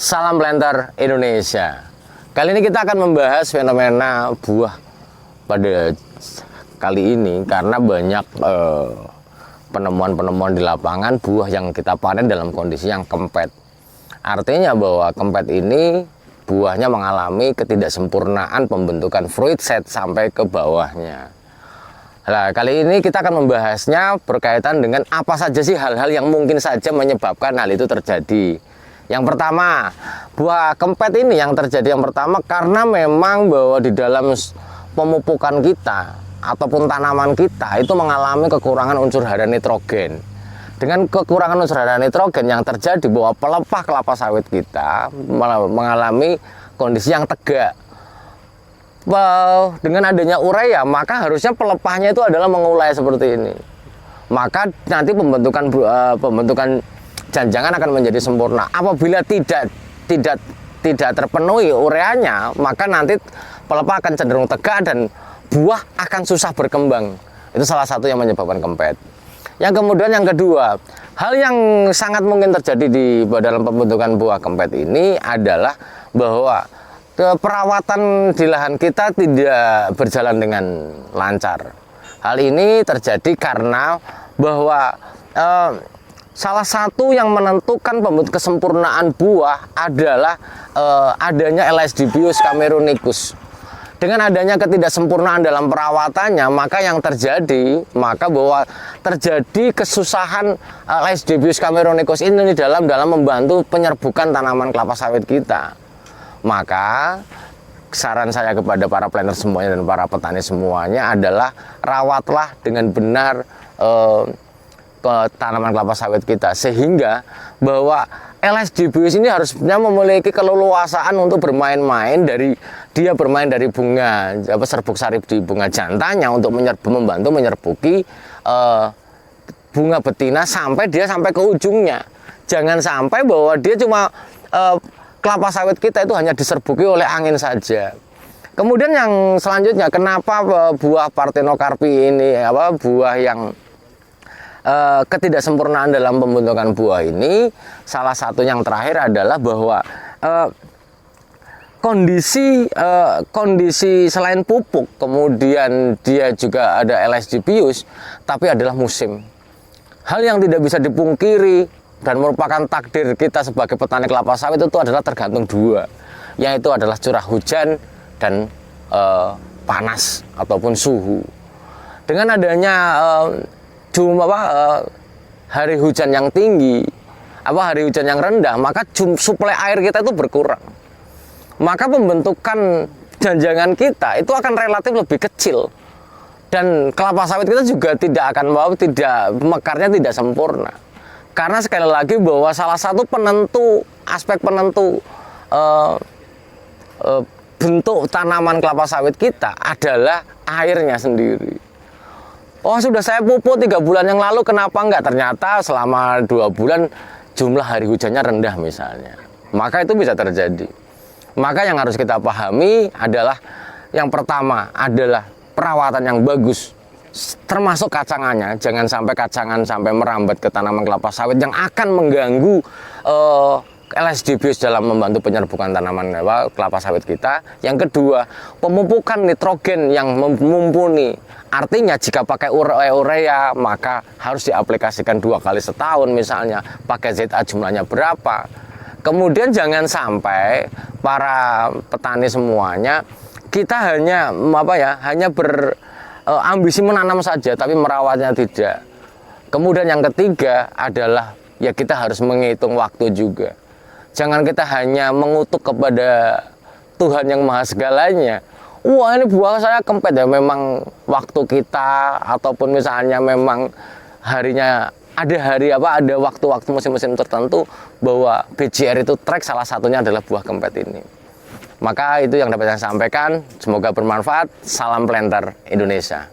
Salam planter Indonesia. Kali ini kita akan membahas fenomena buah pada kali ini karena banyak penemuan-penemuan di lapangan buah yang kita panen dalam kondisi yang kempet. Artinya bahwa kempet ini buahnya mengalami ketidaksempurnaan pembentukan fruit set sampai ke bawahnya. Nah, kali ini kita akan membahasnya berkaitan dengan apa saja sih hal-hal yang mungkin saja menyebabkan hal itu terjadi. Yang pertama, buah kempet ini yang terjadi yang pertama karena memang bahwa di dalam pemupukan kita ataupun tanaman kita itu mengalami kekurangan unsur hara nitrogen. Dengan kekurangan unsur hara nitrogen yang terjadi bahwa pelepah kelapa sawit kita mengalami kondisi yang tegak. Dengan adanya urea maka harusnya pelepahnya itu adalah mengulai seperti ini. Maka nanti pembentukan janjangan akan menjadi sempurna. Apabila tidak terpenuhi ureanya, maka nanti pelepah akan cenderung tegak dan buah akan susah berkembang. Itu salah satu yang menyebabkan kempet. Yang kemudian yang kedua, hal yang sangat mungkin terjadi dalam pembentukan buah kempet ini adalah bahwa perawatan di lahan kita tidak berjalan dengan lancar. Hal ini terjadi karena bahwa salah satu yang menentukan kesempurnaan buah adalah adanya Elastobius camerunicus. Dengan adanya ketidaksempurnaan dalam perawatannya, maka yang terjadi, terjadi kesusahan Elastobius camerunicus ini dalam membantu penyerbukan tanaman kelapa sawit kita. Maka saran saya kepada para planter semuanya dan para petani semuanya adalah rawatlah dengan benar tanaman kelapa sawit kita, sehingga bahwa Elastobius ini harusnya memiliki keleluasaan untuk bermain-main dari bunga serbuk sari di bunga jantannya untuk membantu menyerbuki bunga betina sampai ke ujungnya. Jangan sampai bahwa dia cuma kelapa sawit kita itu hanya diserbuki oleh angin saja. Kemudian yang selanjutnya, kenapa buah Parthenocarpi ini buah yang ketidaksempurnaan dalam pembentukan buah ini, salah satu yang terakhir adalah bahwa kondisi selain pupuk, kemudian dia juga ada Elastobius, tapi adalah musim. Hal yang tidak bisa dipungkiri dan merupakan takdir kita sebagai petani kelapa sawit itu adalah tergantung dua, yaitu adalah curah hujan dan panas ataupun suhu. Dengan adanya hari hujan yang tinggi, hari hujan yang rendah, maka suplai air kita itu berkurang. Maka pembentukan janjangan kita itu akan relatif lebih kecil. Dan kelapa sawit kita juga mekarnya tidak sempurna. Karena sekali lagi bahwa salah satu aspek penentu bentuk tanaman kelapa sawit kita adalah airnya sendiri. Oh, sudah saya pupuk 3 bulan yang lalu, kenapa enggak? Ternyata selama 2 bulan jumlah hari hujannya rendah misalnya. Maka itu bisa terjadi. Maka yang harus kita pahami adalah yang pertama adalah perawatan yang bagus. Termasuk kacangannya. Jangan sampai kacangan merambat ke tanaman kelapa sawit yang akan mengganggu Elastobius dalam membantu penyerbukan tanaman kelapa sawit kita. Yang kedua, pemupukan nitrogen yang mumpuni. Artinya jika pakai urea maka harus diaplikasikan 2 kali setahun misalnya. Pakai ZA jumlahnya berapa. Kemudian jangan sampai para petani semuanya kita hanya berambisi menanam saja tapi merawatnya tidak. Kemudian yang ketiga adalah kita harus menghitung waktu juga. Jangan kita hanya mengutuk kepada Tuhan yang maha segalanya. Wah, ini buah saya kempet ya, memang waktu kita ataupun misalnya memang harinya ada waktu-waktu musim-musim tertentu bahwa BJR itu track, salah satunya adalah buah kempet ini. Maka itu yang dapat saya sampaikan, semoga bermanfaat. Salam planter Indonesia.